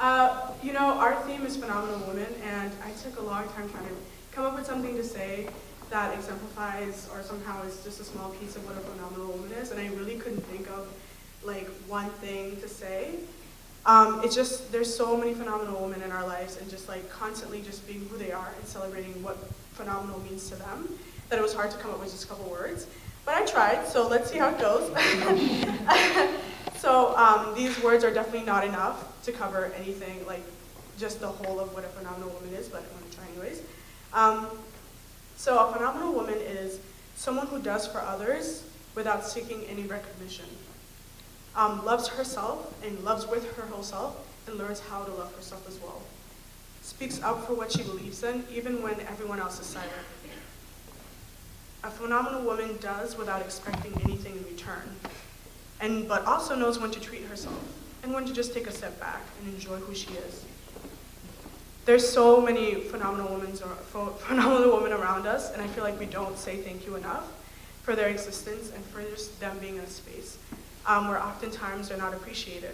Our theme is phenomenal women, and I took a long time trying to come up with something to say that exemplifies or somehow is just a small piece of what a phenomenal woman is, and I really couldn't think of one thing to say. It's just, there's so many phenomenal women in our lives, and just constantly just being who they are and celebrating what phenomenal means to them, that it was hard to come up with just a couple words. But I tried, so let's see how it goes. So these words are definitely not enough to cover anything, just the whole of what a phenomenal woman is, but I'm going to try anyways. So a phenomenal woman is someone who does for others without seeking any recognition. Loves herself and loves with her whole self and learns how to love herself as well. Speaks up for what she believes in, even when everyone else is silent. A phenomenal woman does without expecting anything in return, but also knows when to treat herself and when to just take a step back and enjoy who she is. There's so many phenomenal women around us, and I feel like we don't say thank you enough for their existence and for just them being in a space where oftentimes they're not appreciated,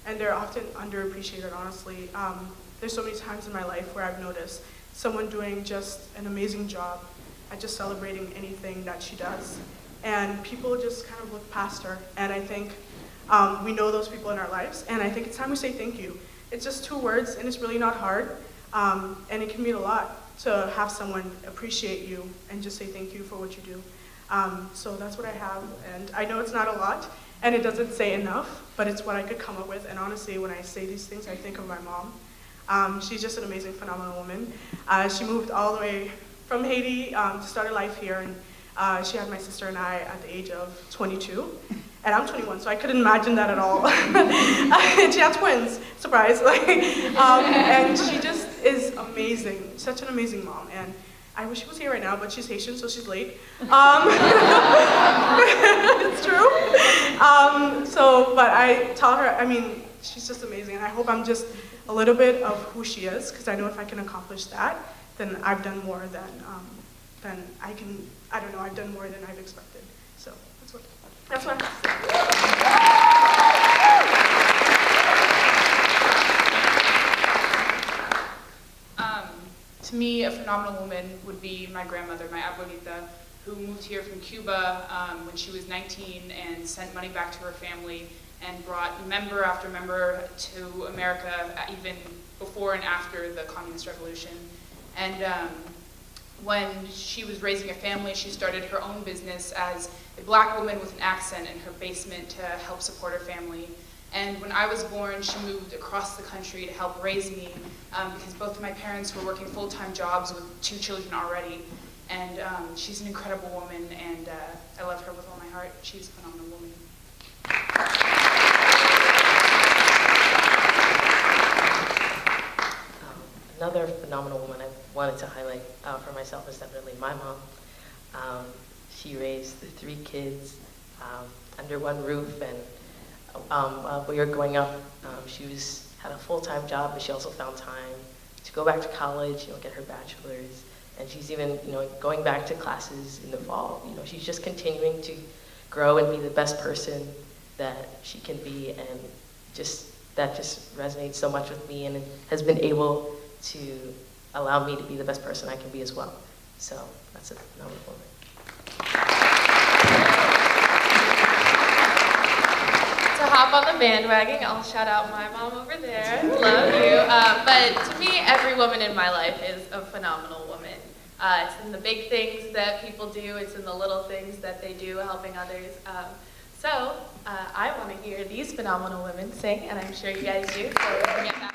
and they're often underappreciated, honestly. There's so many times in my life where I've noticed someone doing just an amazing job at just celebrating anything that she does, and people just kind of look past her, and I think we know those people in our lives, and I think it's time we say thank you. It's just 2 words, and it's really not hard, and it can mean a lot to have someone appreciate you and just say thank you for what you do. So that's what I have, and I know it's not a lot, and it doesn't say enough, but it's what I could come up with, and honestly, when I say these things, I think of my mom. She's just an amazing, phenomenal woman. She moved all the way from Haiti to start her life here, and she had my sister and I at the age of 22, and I'm 21, so I couldn't imagine that at all. And she had twins, surprise. And she just is amazing, such an amazing mom, and I wish she was here right now, but she's Haitian, so she's late. It's true. But I tell her, she's just amazing, and I hope I'm just a little bit of who she is, because I know if I can accomplish that, then I've done more than I can, I've done more than I've expected. So that's what I have to say. To me, a phenomenal woman would be my grandmother, my abuelita, who moved here from Cuba when she was 19 and sent money back to her family and brought member after member to America, even before and after the Communist Revolution. And when she was raising a family, she started her own business as a black woman with an accent in her basement to help support her family. And when I was born, she moved across the country to help raise me because both of my parents were working full-time jobs with 2 children already. And she's an incredible woman, and I love her with all my heart. She's a phenomenal woman. Another phenomenal woman I wanted to highlight for myself is definitely my mom. She raised the 3 kids under one roof, and while we were growing up, she had a full-time job, but she also found time to go back to college, get her bachelor's, and she's even, going back to classes in the fall. She's just continuing to grow and be the best person that she can be, and that just resonates so much with me, and has been able to allow me to be the best person I can be as well. So that's a phenomenal woman. To hop on the bandwagon, I'll shout out my mom over there. Love you. But to me, every woman in my life is a phenomenal woman. It's in the big things that people do. It's in the little things that they do, helping others. So I want to hear these phenomenal women sing, and I'm sure you guys do. So bring it back.